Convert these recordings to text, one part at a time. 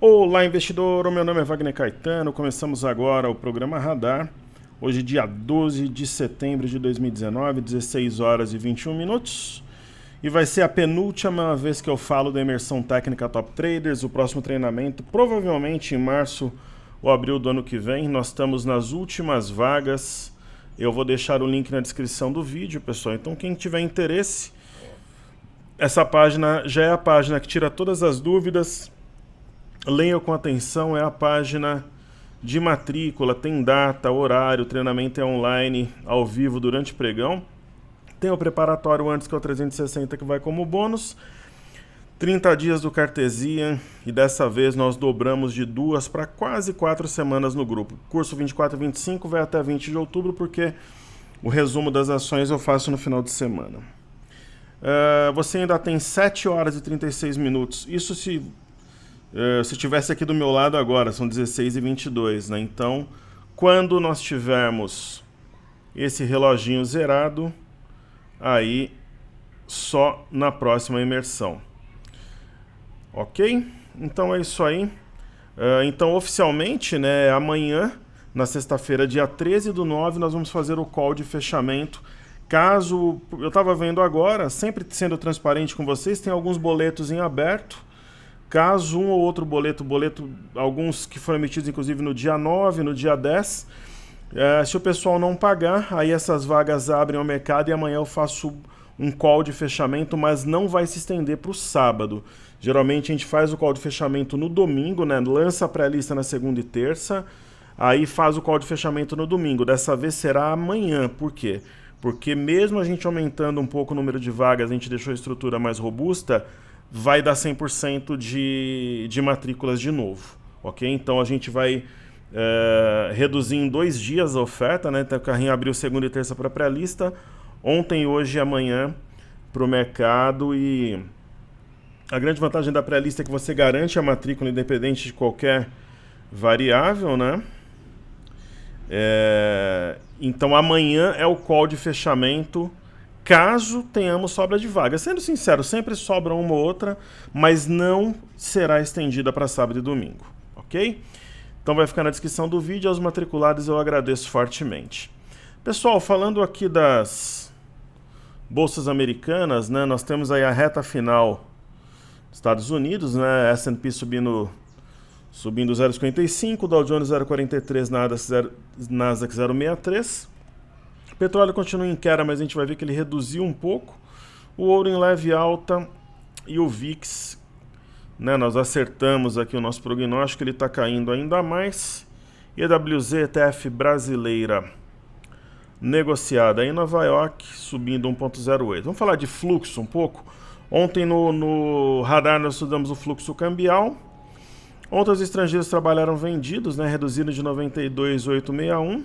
Olá, investidor! O meu nome é Wagner Caetano. Começamos agora o programa Radar. Hoje, dia 12 de setembro de 2019, 16 horas e 21 minutos. E vai ser a penúltima vez que eu falo da imersão técnica Top Traders. O próximo treinamento, provavelmente em março ou abril do ano que vem. Nós estamos nas últimas vagas. Eu vou deixar o link na descrição do vídeo, pessoal. Então, quem tiver interesse, essa página já é a página que tira todas as dúvidas. Leiam com atenção, é a página de matrícula, tem data, horário, o treinamento é online, ao vivo, durante o pregão. Tem o preparatório antes, que é o 360, que vai como bônus. 30 dias do Cartesian, e dessa vez nós dobramos de 2 para quase 4 semanas no grupo. Curso 24 e 25 vai até 20 de outubro, porque o resumo das ações eu faço no final de semana. Você ainda tem 7 horas e 36 minutos. Isso se estivesse aqui do meu lado agora, são 16 e 22, né? Então, quando nós tivermos esse reloginho zerado, aí só na próxima imersão. Ok? Então é isso aí. Então, oficialmente, né, amanhã, na sexta-feira, dia 13/9, nós vamos fazer o call de fechamento. Caso, eu estava vendo agora, sempre sendo transparente com vocês, tem alguns boletos em aberto. Caso um ou outro boleto, alguns que foram emitidos inclusive no dia 9, no dia 10, se o pessoal não pagar, aí essas vagas abrem ao mercado e amanhã eu faço um call de fechamento, mas não vai se estender para o sábado. Geralmente a gente faz o call de fechamento no domingo, né? Lança a pré-lista na segunda e terça, aí faz o call de fechamento no domingo. Dessa vez será amanhã. Por quê? Porque mesmo a gente aumentando um pouco o número de vagas, a gente deixou a estrutura mais robusta, vai dar 100% de matrículas de novo, ok? Então a gente vai reduzir em 2 dias a oferta, né? Então o carrinho abriu segunda e terça para pré-lista, ontem, hoje e amanhã para o mercado. E a grande vantagem da pré-lista é que você garante a matrícula independente de qualquer variável, né? Então amanhã é o call de fechamento, caso tenhamos sobra de vagas. Sendo sincero, sempre sobra uma ou outra, mas não será estendida para sábado e domingo, ok? Então vai ficar na descrição do vídeo. Aos matriculados eu agradeço fortemente. Pessoal, falando aqui das bolsas americanas, né, nós temos aí a reta final dos Estados Unidos, né, S&P subindo 0,55, Dow Jones 0,43, Nasdaq 0,63. O petróleo continua em queda, mas a gente vai ver que ele reduziu um pouco. O ouro em leve alta e o VIX, né, nós acertamos aqui o nosso prognóstico, ele está caindo ainda mais. EWZ, ETF brasileira, negociada em Nova York, subindo 1,08. Vamos falar de fluxo um pouco. Ontem no radar nós estudamos o fluxo cambial. Ontem os estrangeiros trabalharam vendidos, né, reduzindo de 92.861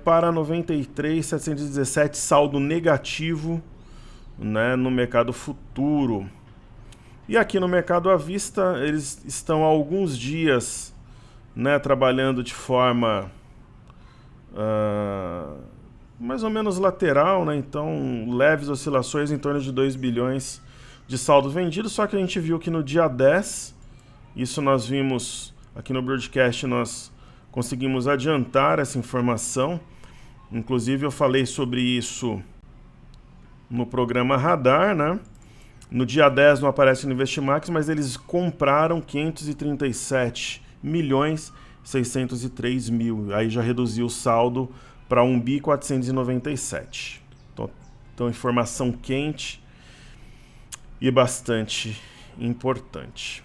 para 93.717, saldo negativo, né, no mercado futuro. E aqui no mercado à vista, eles estão há alguns dias, né, trabalhando de forma mais ou menos lateral, né? Então leves oscilações em torno de 2 bilhões de saldo vendido. Só que a gente viu que no dia 10, isso nós vimos aqui no broadcast, nós conseguimos adiantar essa informação. Inclusive eu falei sobre isso no programa Radar, né? No dia 10 não aparece no Investimax, mas eles compraram 537.603.000. Aí já reduziu o saldo para 1.497. Então informação quente e bastante importante.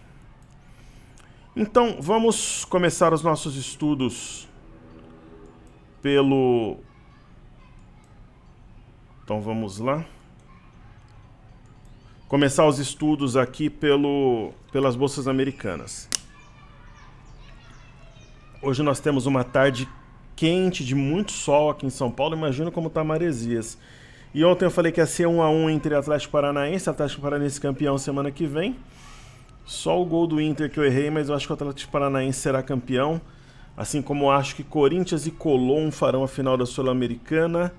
Então, vamos começar os nossos estudos Então, vamos lá. Começar os estudos aqui pelas bolsas americanas. Hoje nós temos uma tarde quente, de muito sol aqui em São Paulo. Imagina como está Maresias. E ontem eu falei que ia ser 1-1 entre Atlético Paranaense. Atlético Paranaense campeão semana que vem. Só o gol do Inter que eu errei, mas eu acho que o Atlético Paranaense será campeão. Assim como eu acho que Corinthians e Colón farão a final da Sul-Americana.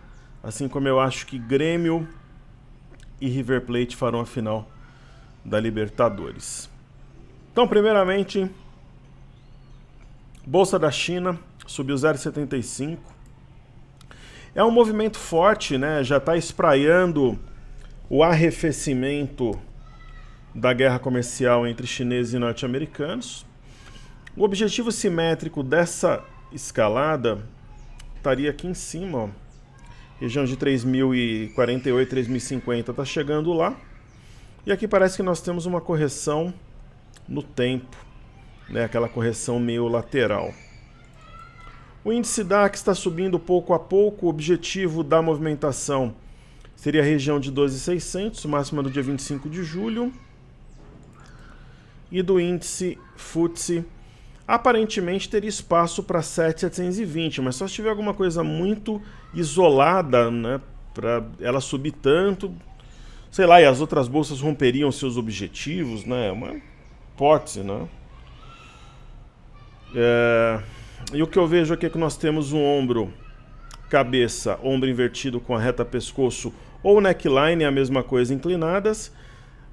Assim como eu acho que Grêmio e River Plate farão a final da Libertadores. Então, primeiramente, Bolsa da China subiu 0,75. É um movimento forte, né? Já está espraiando o arrefecimento da guerra comercial entre chineses e norte-americanos. O objetivo simétrico dessa escalada estaria aqui em cima, ó. Região de 3.048, 3.050 está chegando lá. E aqui parece que nós temos uma correção no tempo, né? Aquela correção meio lateral. O índice DAX está subindo pouco a pouco. O objetivo da movimentação seria a região de 12.600, máxima do dia 25 de julho. E do índice FTSE, aparentemente teria espaço para 7.720, mas só se tiver alguma coisa muito isolada, né, para ela subir tanto, sei lá, e as outras bolsas romperiam seus objetivos, né, uma hipótese, né. E o que eu vejo aqui é que nós temos um ombro, cabeça, ombro invertido com a reta pescoço ou neckline, a mesma coisa, inclinadas.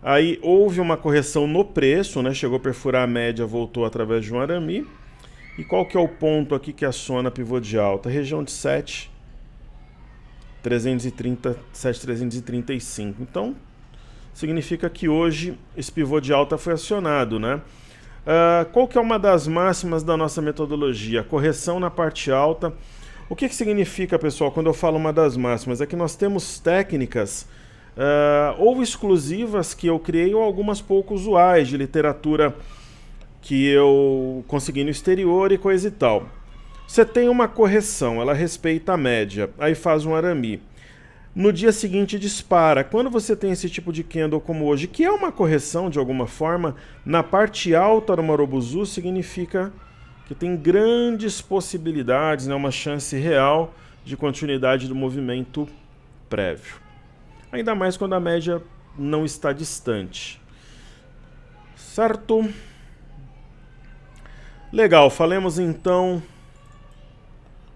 Aí houve uma correção no preço, né? Chegou a perfurar a média, voltou através de um arame. E qual que é o ponto aqui que aciona pivô de alta? Região de 7.330, 7.335. Então, significa que hoje esse pivô de alta foi acionado, né? Qual que é uma das máximas da nossa metodologia? Correção na parte alta. O que significa, pessoal, quando eu falo uma das máximas? É que nós temos técnicas ou exclusivas que eu criei ou algumas pouco usuais de literatura que eu consegui no exterior e coisa e tal. Você tem uma correção, ela respeita a média, aí faz um arame. No dia seguinte dispara. Quando você tem esse tipo de candle como hoje, que é uma correção de alguma forma, na parte alta do Marubozu significa que tem grandes possibilidades, né, uma chance real de continuidade do movimento prévio. Ainda mais quando a média não está distante. Certo? Legal, falemos então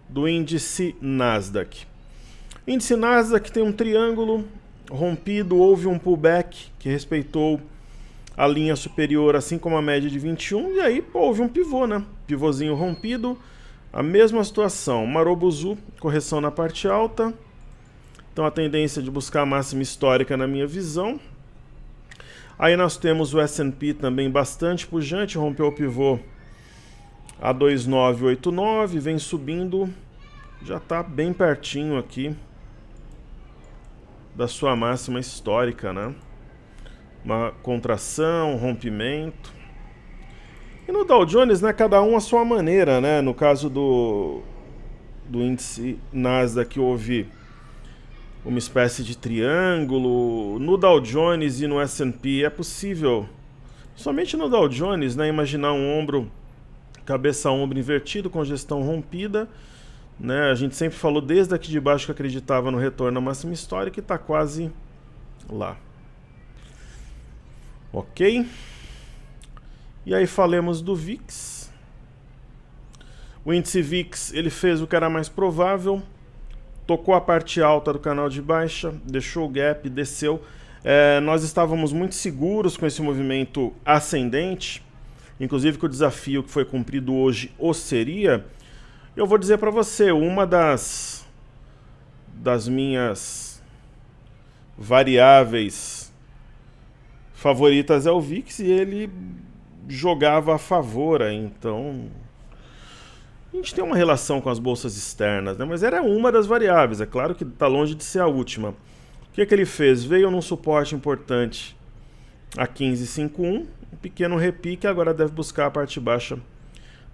do índice Nasdaq. Índice Nasdaq tem um triângulo rompido, houve um pullback que respeitou a linha superior, assim como a média de 21, e aí houve um pivô, né? Pivôzinho rompido, a mesma situação. Marubozu, correção na parte alta. Então a tendência de buscar a máxima histórica na minha visão. Aí nós temos o S&P também bastante pujante, rompeu o pivô a 2.989, vem subindo, já está bem pertinho aqui da sua máxima histórica, né? Uma contração, rompimento. E no Dow Jones, né, cada um à sua maneira, né? No caso do índice Nasdaq houve uma espécie de triângulo. No Dow Jones e no S&P é possível, somente no Dow Jones, né, imaginar um ombro, cabeça-ombro invertido com gestão rompida. Né, a gente sempre falou desde aqui de baixo que acreditava no retorno à máxima histórica e está quase lá. Ok? E aí falemos do VIX. O índice VIX ele fez o que era mais provável, tocou a parte alta do canal de baixa, deixou o gap, desceu. Nós estávamos muito seguros com esse movimento ascendente, inclusive que o desafio que foi cumprido hoje o seria. Eu vou dizer para você, uma das minhas variáveis favoritas é o VIX e ele jogava a favor, então a gente tem uma relação com as bolsas externas, né? Mas era uma das variáveis, é claro que está longe de ser a última. O que ele fez? Veio num suporte importante a 15,51, um pequeno repique, agora deve buscar a parte baixa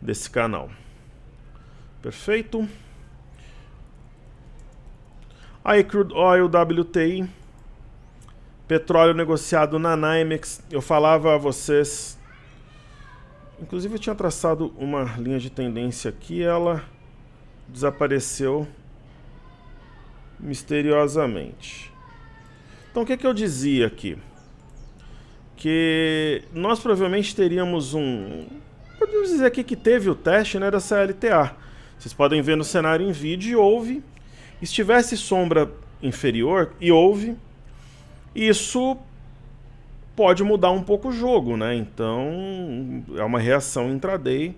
desse canal. Perfeito. Aí Crude Oil WTI, petróleo negociado na NYMEX. Eu falava a vocês, inclusive eu tinha traçado uma linha de tendência aqui, ela desapareceu misteriosamente. Então o que eu dizia aqui? Que nós provavelmente teríamos podemos dizer aqui que teve o teste, né, da CLTA. Vocês podem ver no cenário em vídeo, e houve. Estivesse sombra inferior, e houve. Isso pode mudar um pouco o jogo, né? Então é uma reação intraday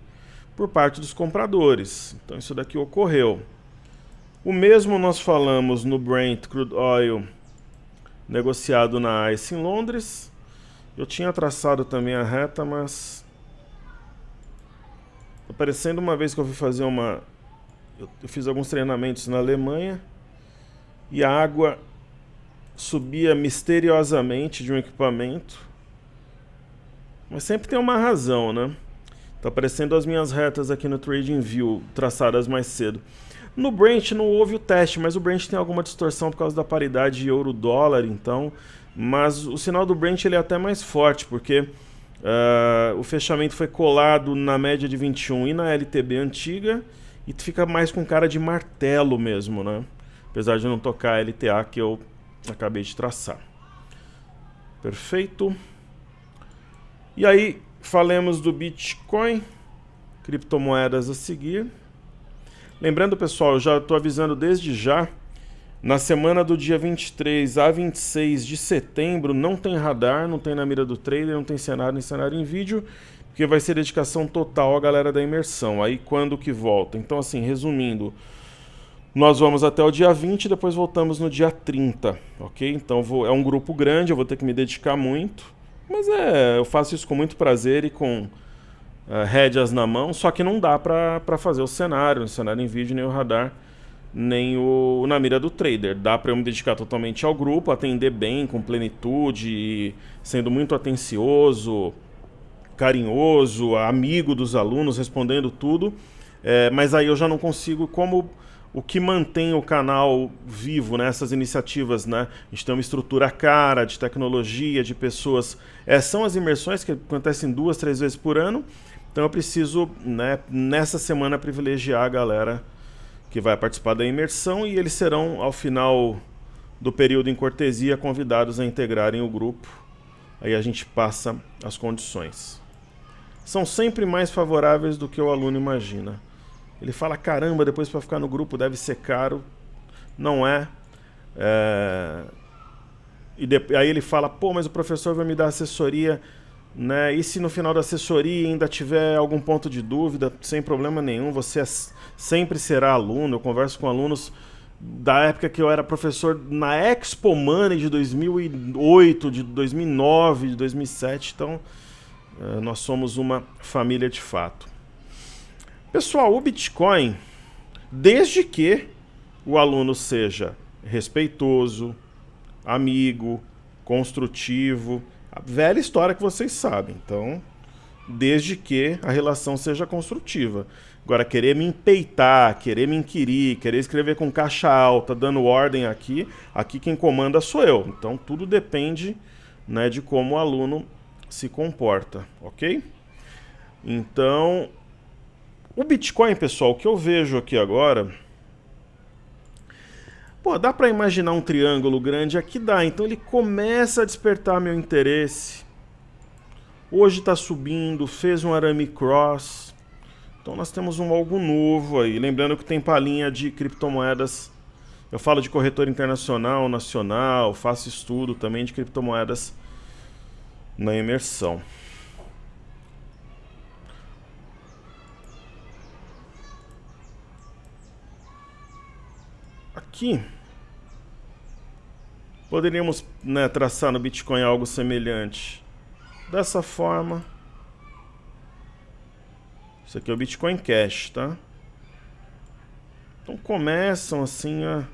por parte dos compradores. Então isso daqui ocorreu. O mesmo nós falamos no Brent Crude Oil negociado na ICE em Londres. Eu tinha traçado também a reta, mas aparecendo uma vez que eu fui fazer eu fiz alguns treinamentos na Alemanha e a água subia misteriosamente de um equipamento, mas sempre tem uma razão, né? Tá aparecendo as minhas retas aqui no TradingView, traçadas mais cedo. No Brent não houve o teste, mas o Brent tem alguma distorção por causa da paridade euro-dólar, então. Mas o sinal do Brent ele é até mais forte, porque o fechamento foi colado na média de 21 e na LTB antiga, e fica mais com cara de martelo mesmo, né? Apesar de não tocar a LTA que eu acabei de traçar. Perfeito. E aí, falemos do Bitcoin, criptomoedas a seguir. Lembrando, pessoal, eu já estou avisando desde já, na semana do dia 23 a 26 de setembro não tem radar, não tem na mira do trader, não tem cenário nem cenário em vídeo, porque vai ser dedicação total à galera da imersão. Aí quando que volta? Então assim, resumindo, nós vamos até o dia 20 e depois voltamos no dia 30, ok? Então é um grupo grande, eu vou ter que me dedicar muito, mas eu faço isso com muito prazer e com rédeas na mão, só que não dá para fazer o cenário em vídeo, nem o radar, nem na mira do trader. Dá para eu me dedicar totalmente ao grupo, atender bem, com plenitude, sendo muito atencioso, carinhoso, amigo dos alunos, respondendo tudo, mas aí eu já não consigo, como o que mantém o canal vivo nessas iniciativas, né? A gente tem uma estrutura cara de tecnologia, de pessoas. São as imersões que acontecem 2, 3 vezes por ano. Então eu preciso, né, nessa semana, privilegiar a galera que vai participar da imersão, e eles serão, ao final do período em cortesia, convidados a integrarem o grupo. Aí a gente passa as condições. São sempre mais favoráveis do que o aluno imagina. Ele fala, caramba, depois para ficar no grupo deve ser caro. Não é. Aí ele fala, pô, mas o professor vai me dar assessoria, né? E se no final da assessoria ainda tiver algum ponto de dúvida, sem problema nenhum, você sempre será aluno. Eu converso com alunos da época que eu era professor na Expo Money de 2008, de 2009, de 2007. Então, nós somos uma família de fato. Pessoal, o Bitcoin, desde que o aluno seja respeitoso, amigo, construtivo, a velha história que vocês sabem. Então, desde que a relação seja construtiva. Agora, querer me empeitar, querer me inquirir, querer escrever com caixa alta, dando ordem aqui quem comanda sou eu. Então, tudo depende, né, de como o aluno se comporta, ok? Então, o Bitcoin, pessoal, o que eu vejo aqui agora... Pô, dá para imaginar um triângulo grande? Aqui dá. Então ele começa a despertar meu interesse. Hoje está subindo, fez um arame cross. Então nós temos algo novo aí. Lembrando que tem palhinha de criptomoedas. Eu falo de corretor internacional, nacional, faço estudo também de criptomoedas na imersão. Aqui poderíamos, né, traçar no Bitcoin algo semelhante dessa forma. Isso aqui é o Bitcoin Cash, tá? Então começam assim a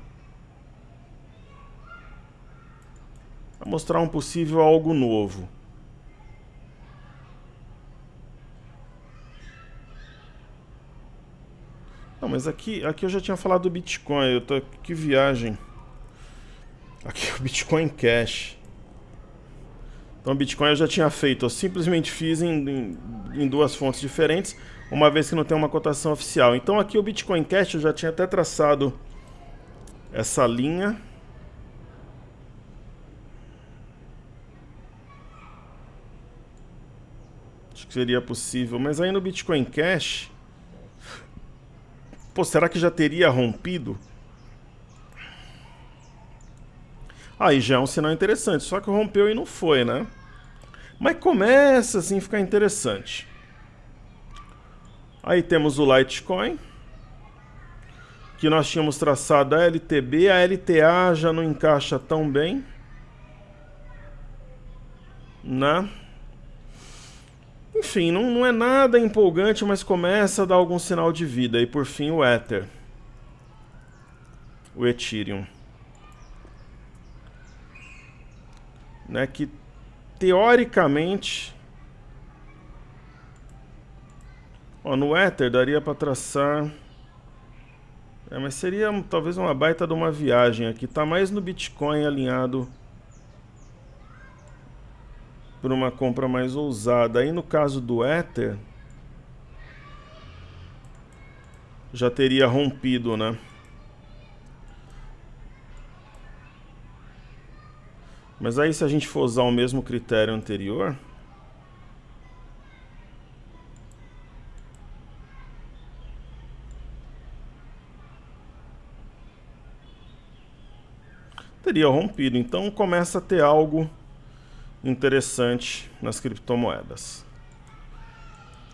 mostrar um possível algo novo. Não, mas aqui eu já tinha falado do Bitcoin. Eu tô... Que viagem. Aqui é o Bitcoin Cash. Então o Bitcoin eu já tinha feito. Eu simplesmente fiz em duas fontes diferentes, uma vez que não tem uma cotação oficial. Então aqui o Bitcoin Cash eu já tinha até traçado essa linha. Acho que seria possível. Mas aí no Bitcoin Cash... Pô, será que já teria rompido? Aí já é um sinal interessante. Só que rompeu e não foi, né? Mas começa assim a ficar interessante. Aí temos o Litecoin, que nós tínhamos traçado a LTB, a LTA já não encaixa tão bem, né? Enfim, não é nada empolgante, mas começa a dar algum sinal de vida. E por fim o Ether, o Ethereum, né? Que teoricamente, ó, no Ether daria para traçar, mas seria talvez uma baita de uma viagem aqui. Tá mais no Bitcoin alinhado por uma compra mais ousada. Aí no caso do Ether, já teria rompido, né? Mas aí se a gente for usar o mesmo critério anterior, teria rompido. Então começa a ter algo interessante nas criptomoedas.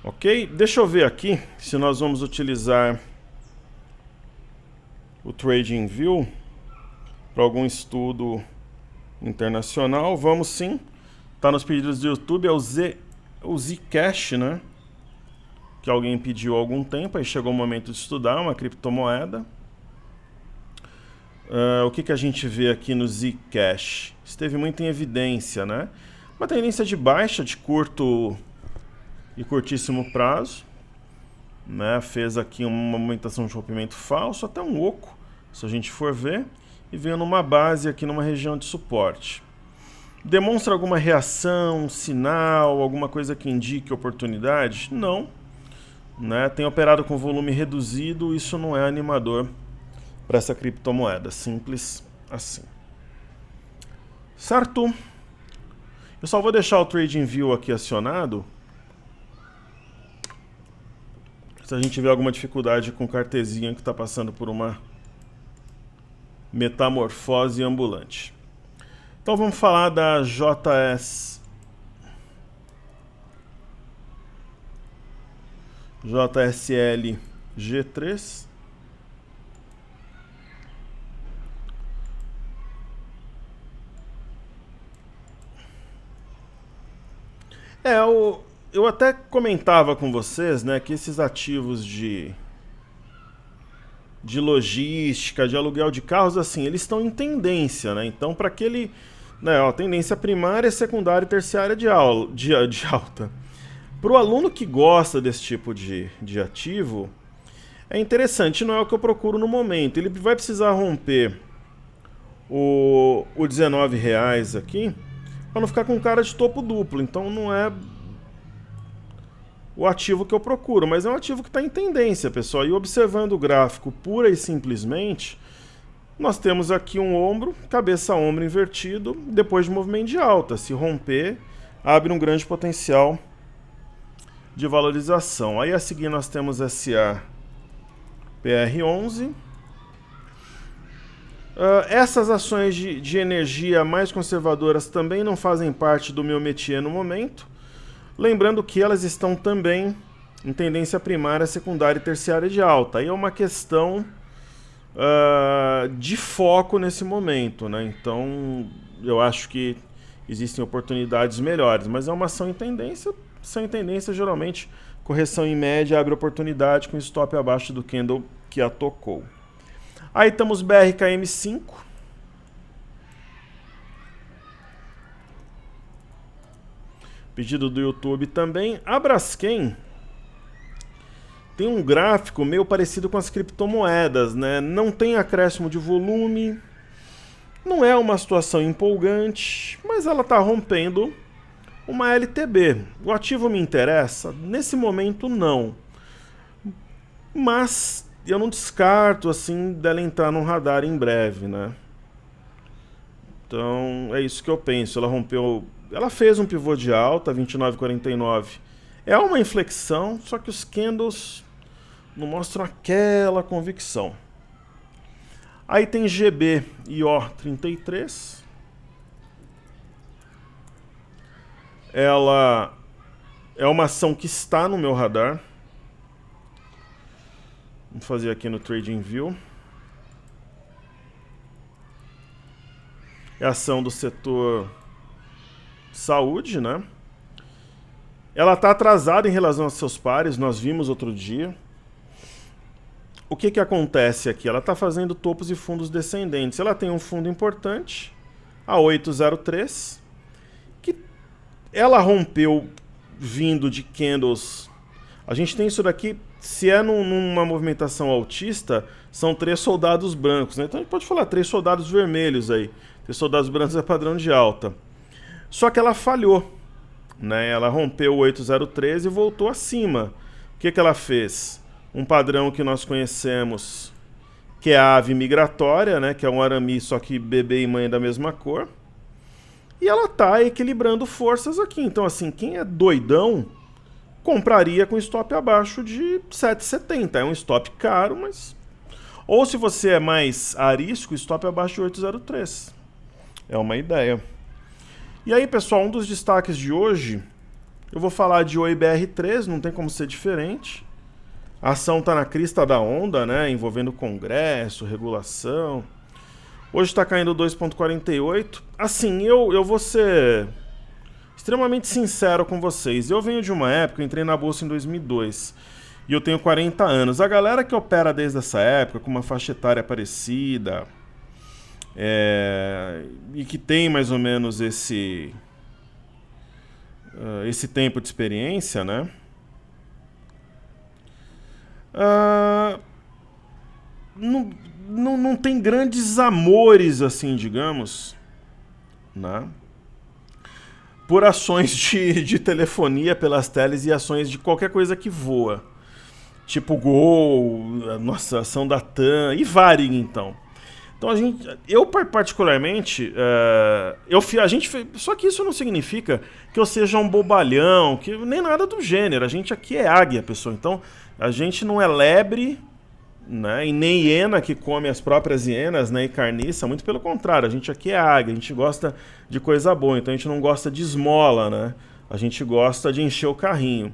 Ok? Deixa eu ver aqui se nós vamos utilizar o TradingView para algum estudo internacional. Vamos sim. Tá nos pedidos do YouTube, é o Zcash, né? Que alguém pediu há algum tempo, aí chegou o momento de estudar uma criptomoeda. O que a gente vê aqui no Zcash? Esteve muito em evidência, né? Uma tendência de baixa, de curto e curtíssimo prazo, né? Fez aqui uma movimentação de rompimento falso, até um oco, se a gente for ver, e veio numa base aqui numa região de suporte. Demonstra alguma reação, sinal, alguma coisa que indique oportunidade? Não, né? Tem operado com volume reduzido, isso não é animador para essa criptomoeda, simples assim. Certo? Eu só vou deixar o TradingView aqui acionado. Se a gente tiver alguma dificuldade com o cartezinha que está passando por uma metamorfose ambulante. Então vamos falar da JSL G3. Eu até comentava com vocês, né, que esses ativos de logística, de aluguel de carros, assim, eles estão em tendência, né? Então, para aquele, né, ó, tendência primária, secundária e terciária de alta. Para o aluno que gosta desse tipo de ativo, é interessante, não é o que eu procuro no momento. Ele vai precisar romper o R$19 aqui, para não ficar com cara de topo duplo. Então não é o ativo que eu procuro, mas é um ativo que está em tendência, pessoal. E observando o gráfico pura e simplesmente, nós temos aqui um ombro, cabeça-ombro invertido, depois de movimento de alta. Se romper, abre um grande potencial de valorização. Aí a seguir nós temos SA PR11. Essas ações de energia mais conservadoras também não fazem parte do meu métier no momento. Lembrando que elas estão também em tendência primária, secundária e terciária de alta. Aí é uma questão de foco nesse momento, né? Então eu acho que existem oportunidades melhores, mas é uma ação em tendência. Ação em tendência, geralmente, correção em média abre oportunidade com stop abaixo do candle que a tocou. Aí temos BRKM5. Pedido do YouTube também. A Braskem tem um gráfico meio parecido com as criptomoedas, né? Não tem acréscimo de volume, não é uma situação empolgante, mas ela está rompendo uma LTB. O ativo me interessa? Nesse momento, não. Mas eu não descarto, assim, dela entrar no radar em breve, né? Então, é isso que eu penso. Ela rompeu... Ela fez um pivô de alta, 29,49. É uma inflexão, só que os candles não mostram aquela convicção. Aí tem GB IO 33. ela é uma ação que está no meu radar. Vamos fazer aqui no TradingView. É a ação do setor saúde, né? Ela está atrasada em relação aos seus pares, nós vimos outro dia. O que acontece aqui? Ela está fazendo topos e fundos descendentes. Ela tem um fundo importante, a 803, que ela rompeu vindo de candles. A gente tem isso daqui, se é numa movimentação altista, são 3 soldados brancos, né? Então a gente pode falar 3 soldados vermelhos aí. 3 soldados brancos é padrão de alta. Só que ela falhou, né? Ela rompeu o 8013 e voltou acima. O que ela fez? Um padrão que nós conhecemos, que é a ave migratória, né? Que é um arame, só que bebê e mãe da mesma cor. E ela está equilibrando forças aqui. Então, assim, quem é doidão compraria com stop abaixo de 7,70. É um stop caro, mas... Ou se você é mais arisco, stop abaixo de 803. É uma ideia. E aí, pessoal, um dos destaques de hoje, eu vou falar de OIBR3, não tem como ser diferente. A ação está na crista da onda, né, envolvendo congresso, regulação. Hoje está caindo 2,48. Assim, eu vou ser extremamente sincero com vocês. Eu venho de uma época, eu entrei na bolsa em 2002, e eu tenho 40 anos. A galera que opera desde essa época, com uma faixa etária parecida, e que tem mais ou menos esse tempo de experiência, né? Não tem grandes amores, assim, digamos, né? Por ações de telefonia pelas teles e ações de qualquer coisa que voa. Tipo Gol, nossa, ação da TAM e Varig, então. Então eu particularmente, a gente fez, só que isso não significa que eu seja um bobalhão, que nem nada do gênero. A gente aqui é águia, pessoal. Então a gente não é lebre, né, e nem hiena que come as próprias hienas, né, e carniça. Muito pelo contrário, a gente aqui é águia. A gente gosta de coisa boa. Então a gente não gosta de esmola, né? A gente gosta de encher o carrinho.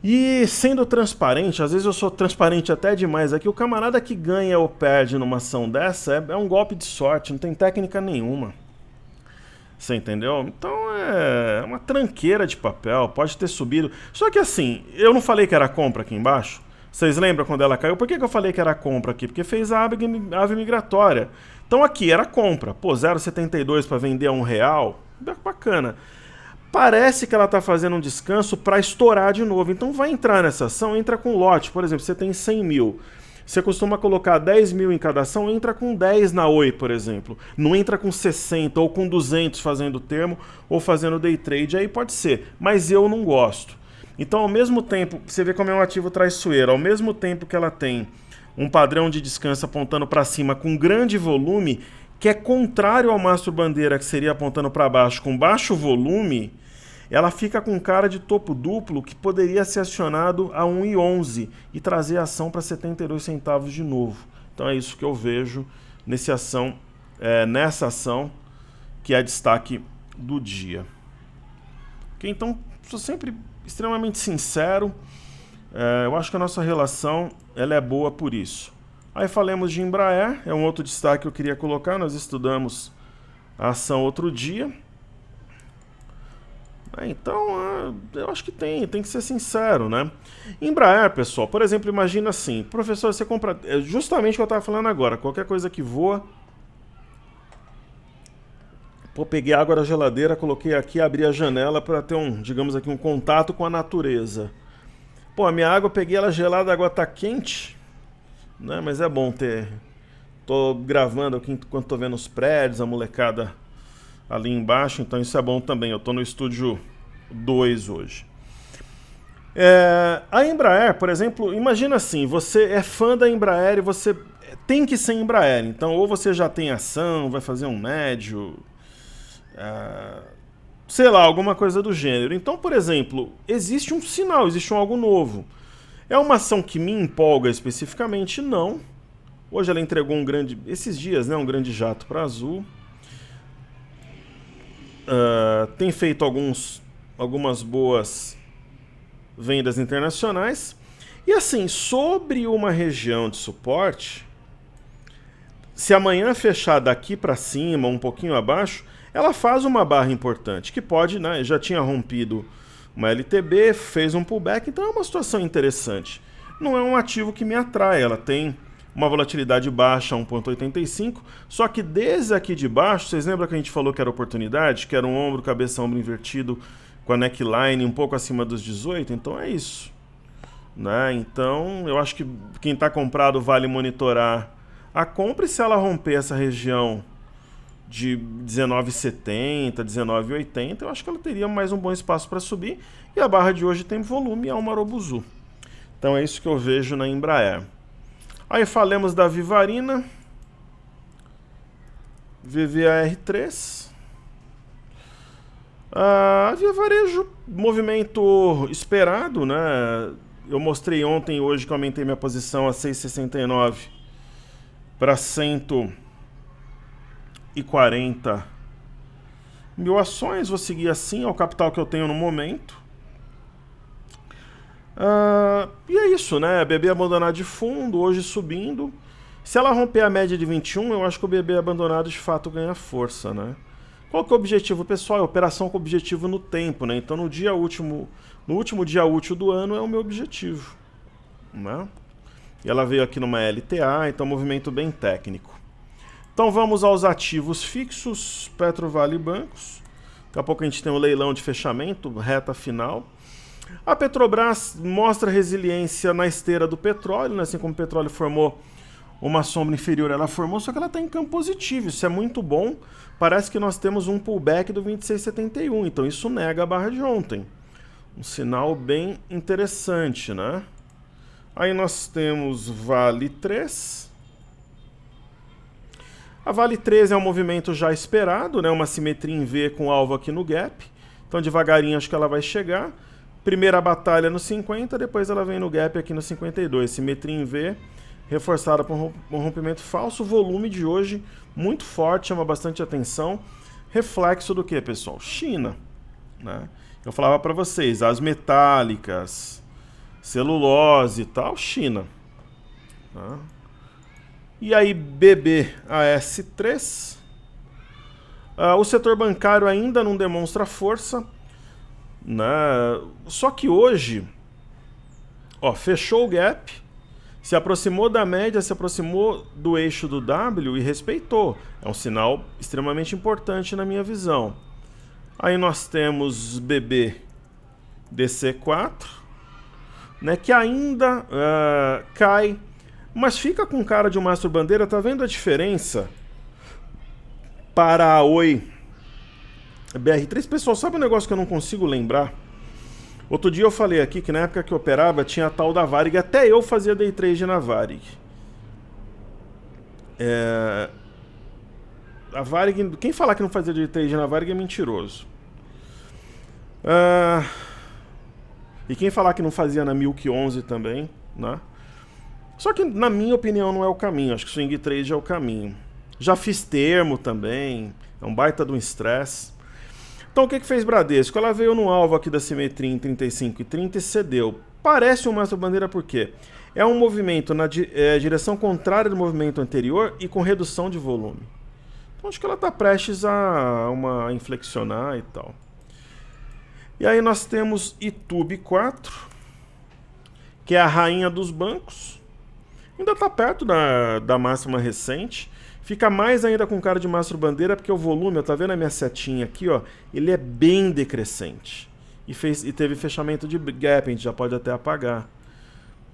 E sendo transparente, às vezes eu sou transparente até demais aqui, o camarada que ganha ou perde numa ação dessa é um golpe de sorte, não tem técnica nenhuma. Você entendeu? Então é uma tranqueira de papel, pode ter subido. Só que assim, eu não falei que era compra aqui embaixo? Vocês lembram quando ela caiu? Por que eu falei que era compra aqui? Porque fez a ave migratória. Então aqui era compra. Pô, 0,72 para vender a R$1, bacana. Parece que ela está fazendo um descanso para estourar de novo. Então vai entrar nessa ação, entra com lote. Por exemplo, você tem 100 mil. Você costuma colocar 10 mil em cada ação, entra com 10 na Oi, por exemplo. Não entra com 60 ou com 200 fazendo termo ou fazendo day trade. Aí pode ser, mas eu não gosto. Então, ao mesmo tempo, você vê como é um ativo traiçoeiro, ao mesmo tempo que ela tem um padrão de descanso apontando para cima com grande volume, que é contrário ao mastro bandeira, que seria apontando para baixo com baixo volume, ela fica com cara de topo duplo que poderia ser acionado a 1,11 e trazer a ação para 72 centavos de novo. Então é isso que eu vejo nessa ação que é destaque do dia. Okay, então, sou sempre extremamente sincero. Eu acho que a nossa relação ela é boa por isso. Aí falamos de Embraer, é um outro destaque que eu queria colocar. Nós estudamos a ação outro dia. Então, eu acho que tem que ser sincero, né? Embraer, pessoal, por exemplo, imagina assim, professor, você compra, justamente o que eu estava falando agora, qualquer coisa que voa. Pô, peguei água da geladeira, coloquei aqui, abri a janela para ter digamos aqui, um contato com a natureza. Pô, a minha água, peguei ela gelada, a água tá quente, né? Mas é bom ter. Tô gravando aqui enquanto tô vendo os prédios, a molecada ali embaixo, então isso é bom também. Eu tô no estúdio 2 hoje. A Embraer, por exemplo, imagina assim, você é fã da Embraer e você tem que ser Embraer. Então, ou você já tem ação, vai fazer um médio, sei lá, alguma coisa do gênero. Então, por exemplo, existe um sinal, existe algo novo. É uma ação que me empolga especificamente? Não. Hoje ela entregou esses dias, né, um grande jato para Azul. tem feito algumas boas vendas internacionais. E assim, sobre uma região de suporte, se amanhã fechar daqui para cima, um pouquinho abaixo, ela faz uma barra importante, que pode, né, já tinha rompido uma LTB, fez um pullback, então é uma situação interessante. Não é um ativo que me atrai, ela tem uma volatilidade baixa, 1,85, só que desde aqui de baixo, vocês lembram que a gente falou que era oportunidade, que era um ombro, cabeça, ombro invertido, com a neckline um pouco acima dos 18? Então é isso. Né? Então eu acho que quem está comprado vale monitorar a compra, e se ela romper essa região de 19,70, 19,80, eu acho que ela teria mais um bom espaço para subir, e a barra de hoje tem volume, é uma Marubozu. Então é isso que eu vejo na Embraer. Aí falamos da Vivarina, VVAR3. A Via Varejo, movimento esperado, né? Eu mostrei ontem e hoje que eu aumentei minha posição a 6,69 para 140 mil ações. Vou seguir assim, é o capital que eu tenho no momento. E é isso, né? BB abandonado de fundo, hoje subindo. Se ela romper a média de 21, eu acho que o BB abandonado de fato ganha força, né? Qual que é o objetivo, pessoal? É operação com objetivo no tempo, né? Então no último dia útil do ano é o meu objetivo, né? E ela veio aqui numa LTA, então movimento bem técnico. Então vamos aos ativos fixos, Petro, Vale e Bancos. Daqui a pouco a gente tem um leilão de fechamento, reta final. A Petrobras mostra resiliência na esteira do petróleo, né? Assim como o petróleo formou uma sombra inferior, ela formou, só que ela está em campo positivo, isso é muito bom. Parece que nós temos um pullback do 26,71, então isso nega a barra de ontem. Um sinal bem interessante, né? Aí nós temos Vale 3. A Vale 3 é um movimento já esperado, né? Uma simetria em V com alvo aqui no gap. Então devagarinho acho que ela vai chegar. Primeira batalha no 50, depois ela vem no gap aqui no 52. Simetria em V, reforçada por um rompimento falso. O volume de hoje muito forte, chama bastante atenção. Reflexo do que, pessoal? China, né? Eu falava para vocês, as metálicas, celulose e tal, China. Tá? E aí, BBAS3. O setor bancário ainda não demonstra força, né? Só que hoje, fechou o gap, se aproximou da média, se aproximou do eixo do W e respeitou. É um sinal extremamente importante na minha visão. Aí nós temos BBDC4, né, que ainda cai, mas fica com cara de um mastro bandeira. Tá vendo a diferença para a Oi BR3? Pessoal, sabe um negócio que eu não consigo lembrar? Outro dia eu falei aqui que na época que eu operava tinha a tal da Varig, até eu fazia day trade na Varig. A Varig, quem falar que não fazia day trade na Varig é mentiroso. E quem falar que não fazia na Milk 11 também, né? Só que na minha opinião não é o caminho, acho que swing trade é o caminho. Já fiz termo também, é um baita de um estresse. Então o que fez Bradesco? Ela veio no alvo aqui da simetria em 35,30 e cedeu. Parece um mastro bandeira por quê? É um movimento na direção contrária do movimento anterior e com redução de volume. Então acho que ela está prestes a inflexionar e tal. E aí nós temos Itube 4, que é a rainha dos bancos. Ainda está perto da máxima recente. Fica mais ainda com cara de mastro bandeira, porque o volume, tá vendo a minha setinha aqui, ele é bem decrescente. E teve fechamento de gap, a gente já pode até apagar.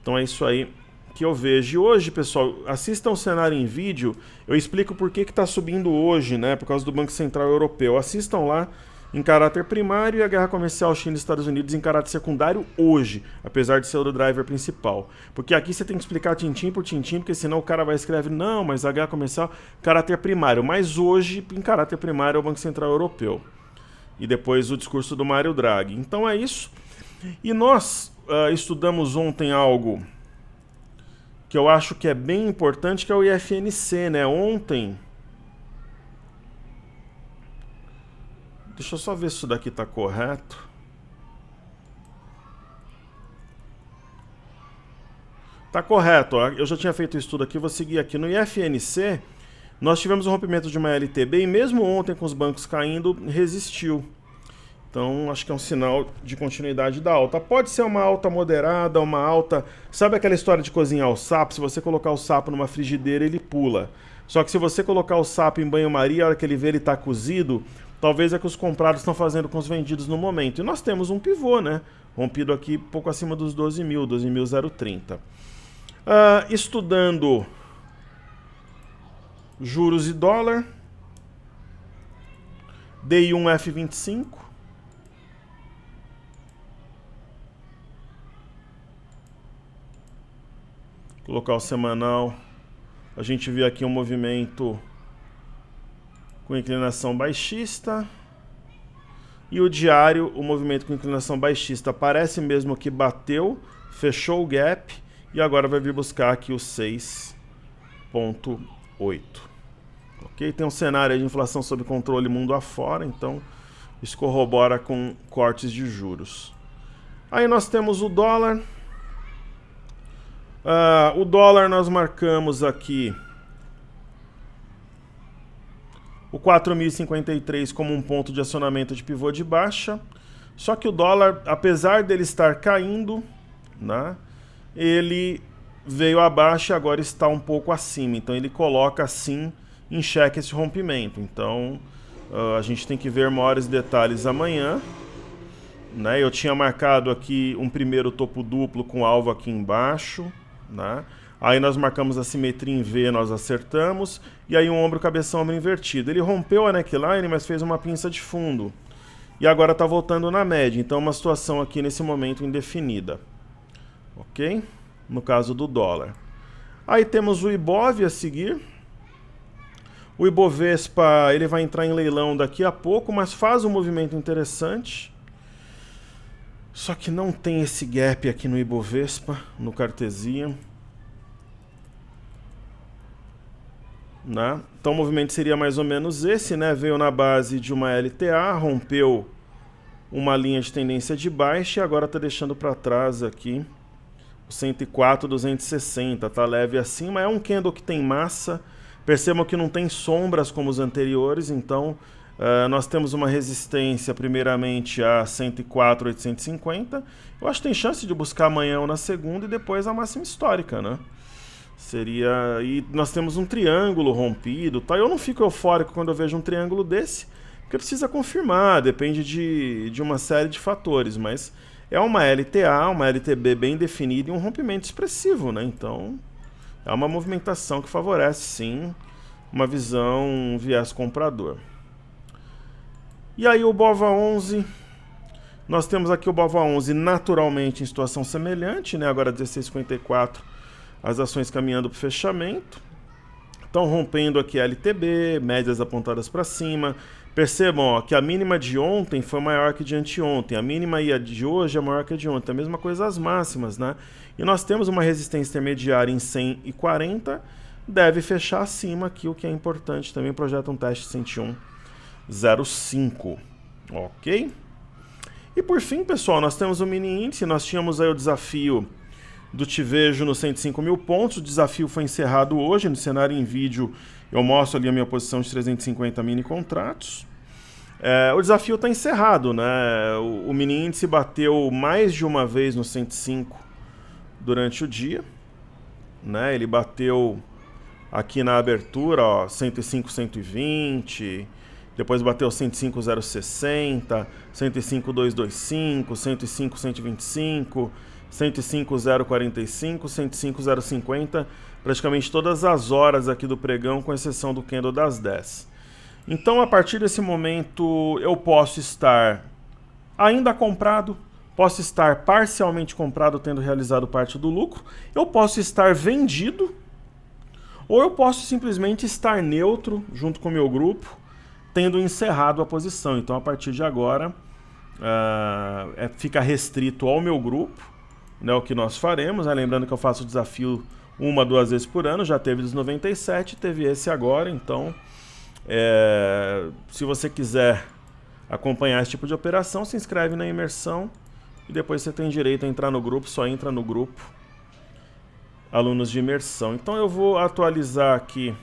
Então é isso aí que eu vejo. E hoje, pessoal, assistam o cenário em vídeo, eu explico por que está subindo hoje, né? Por causa do Banco Central Europeu. Assistam lá em caráter primário e a guerra comercial China e Estados Unidos em caráter secundário hoje, apesar de ser o driver principal. Porque aqui você tem que explicar tintim por tintim, porque senão o cara vai escrever, não, mas a guerra comercial, caráter primário. Mas hoje, em caráter primário, é o Banco Central Europeu. E depois o discurso do Mário Draghi. Então é isso. E nós estudamos ontem algo que eu acho que é bem importante, que é o IFNC, né? Ontem... Deixa eu só ver se isso daqui está correto. Tá correto, ó. Eu já tinha feito o estudo aqui, vou seguir aqui. No IFNC, nós tivemos um rompimento de uma LTB e mesmo ontem com os bancos caindo, resistiu. Então, acho que é um sinal de continuidade da alta. Pode ser uma alta moderada, uma alta... Sabe aquela história de cozinhar o sapo? Se você colocar o sapo numa frigideira, ele pula. Só que se você colocar o sapo em banho-maria, a hora que ele vê ele tá cozido, talvez é que os comprados estão fazendo com os vendidos no momento. E nós temos um pivô, né? Rompido aqui pouco acima dos 12.000, 12.030. Estudando juros e dólar, DI1 F25, colocar o semanal, a gente vê aqui um movimento com inclinação baixista e o diário, o movimento com inclinação baixista parece mesmo que bateu, fechou o gap e agora vai vir buscar aqui o 6,8. Ok? Tem um cenário de inflação sob controle mundo afora, então isso corrobora com cortes de juros. Aí nós temos o dólar. O dólar nós marcamos aqui o 4.053 como um ponto de acionamento de pivô de baixa. Só que o dólar, apesar dele estar caindo, né, ele veio abaixo e agora está um pouco acima. Então ele coloca sim em xeque esse rompimento. Então a gente tem que ver maiores detalhes amanhã, né? Eu tinha marcado aqui um primeiro topo duplo com alvo aqui embaixo, né? Aí nós marcamos a simetria em V, nós acertamos. E aí um ombro, cabeção, ombro invertido. Ele rompeu a neckline, mas fez uma pinça de fundo. E agora está voltando na média. Então uma situação aqui nesse momento indefinida. Ok? No caso do dólar. Aí temos o Ibov a seguir. O Ibovespa, ele vai entrar em leilão daqui a pouco, mas faz um movimento interessante. Só que não tem esse gap aqui no Ibovespa, no Cartesian. Né? Então o movimento seria mais ou menos esse, né? Veio na base de uma LTA, rompeu uma linha de tendência de baixa e agora está deixando para trás aqui 104,260, tá leve acima, é um candle que tem massa, percebam que não tem sombras como os anteriores, então nós temos uma resistência primeiramente a 104,850, eu acho que tem chance de buscar amanhã ou na segunda e depois a máxima histórica, né? Seria, e nós temos um triângulo rompido, tá? Eu não fico eufórico quando eu vejo um triângulo desse, porque precisa confirmar, depende de uma série de fatores, mas é uma LTA, uma LTB bem definida e um rompimento expressivo, né? Então, é uma movimentação que favorece, sim, uma visão, um viés comprador. E aí o BOVA11, nós temos aqui o BOVA11 naturalmente em situação semelhante, né? Agora 16,54, as ações caminhando para o fechamento. Estão rompendo aqui a LTB, médias apontadas para cima. Percebam ó, que a mínima de ontem foi maior que de anteontem, a mínima e a de hoje é maior que a de ontem, a mesma coisa as máximas, né? E nós temos uma resistência intermediária em 140, deve fechar acima aqui, o que é importante, também projeta um teste 101,05, ok? E por fim, pessoal, nós temos o mini índice, nós tínhamos aí o desafio do Tivejo nos 105 mil pontos, o desafio foi encerrado hoje, no cenário em vídeo eu mostro ali a minha posição de 350 mini contratos. O desafio está encerrado, né? O mini índice bateu mais de uma vez no 105 durante o dia, né? Ele bateu aqui na abertura, ó, 105, 120, depois bateu 105,060, 105,225, 105, 125, 105,045, 105,050, praticamente todas as horas aqui do pregão, com exceção do candle das 10. Então, a partir desse momento, eu posso estar ainda comprado, posso estar parcialmente comprado, tendo realizado parte do lucro, eu posso estar vendido, ou eu posso simplesmente estar neutro, junto com o meu grupo, tendo encerrado a posição. Então, a partir de agora, fica restrito ao meu grupo, né, o que nós faremos, né? Lembrando que eu faço o desafio 1 a 2 vezes por ano, já teve dos 97, teve esse agora, então se você quiser acompanhar esse tipo de operação, se inscreve na imersão e depois você tem direito a entrar no grupo, só entra no grupo Alunos de Imersão. Então eu vou atualizar aqui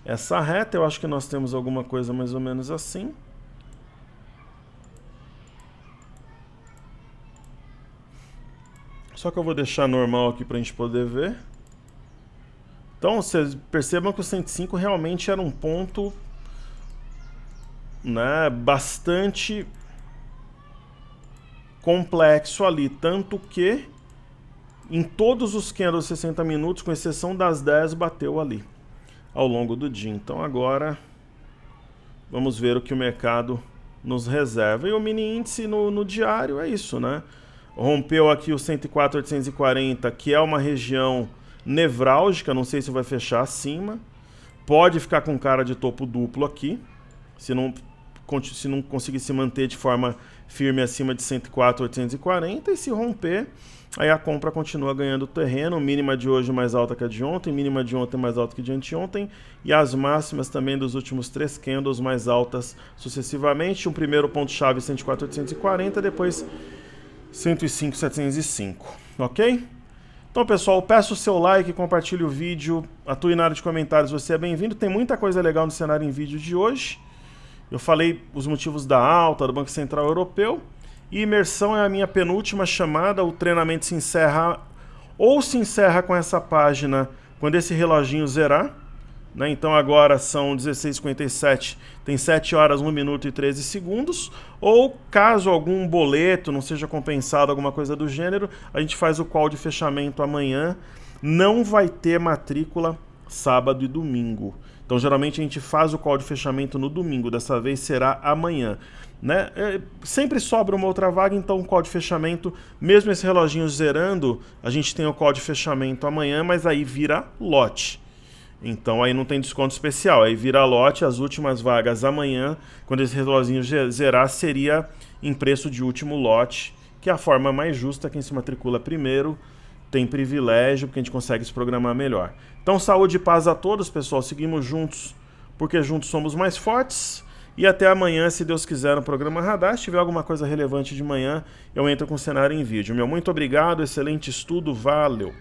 essa reta, eu acho que nós temos alguma coisa mais ou menos assim. Só que eu vou deixar normal aqui para a gente poder ver. Então, vocês percebam que o 105 realmente era um ponto, né, bastante complexo ali. Tanto que em todos os candles 60 minutos, com exceção das 10, bateu ali ao longo do dia. Então agora vamos ver o que o mercado nos reserva. E o mini índice no diário é isso, né? Rompeu aqui o 104.840, que é uma região nevrálgica, não sei se vai fechar acima. Pode ficar com cara de topo duplo aqui, se não conseguir se manter de forma firme acima de 104.840. E se romper, aí a compra continua ganhando terreno. Mínima de hoje mais alta que a de ontem, mínima de ontem mais alta que de anteontem, e as máximas também dos últimos 3 candles mais altas sucessivamente. Um primeiro ponto-chave 104.840, depois 105.705, ok? Então, pessoal, peço o seu like, compartilhe o vídeo, atue na área de comentários, você é bem-vindo. Tem muita coisa legal no cenário em vídeo de hoje. Eu falei os motivos da alta do Banco Central Europeu. E imersão é a minha penúltima chamada. O treinamento se encerra com essa página quando esse reloginho zerar, né? Então agora são 16h57, tem 7 horas, 1 minuto e 13 segundos. Ou caso algum boleto não seja compensado, alguma coisa do gênero, a gente faz o call de fechamento amanhã. Não vai ter matrícula sábado e domingo. Então geralmente a gente faz o call de fechamento no domingo, dessa vez será amanhã, né? Sempre sobra uma outra vaga, então o call de fechamento, mesmo esse reloginho zerando, a gente tem o call de fechamento amanhã, mas aí vira lote. Então aí não tem desconto especial, aí vira lote, as últimas vagas amanhã, quando esse reloginho zerar, seria em preço de último lote, que é a forma mais justa. Quem se matricula primeiro tem privilégio, porque a gente consegue se programar melhor. Então, saúde e paz a todos, pessoal. Seguimos juntos, porque juntos somos mais fortes. E até amanhã, se Deus quiser, no programa Radar. Se tiver alguma coisa relevante de manhã, eu entro com o cenário em vídeo. Meu muito obrigado, excelente estudo, valeu!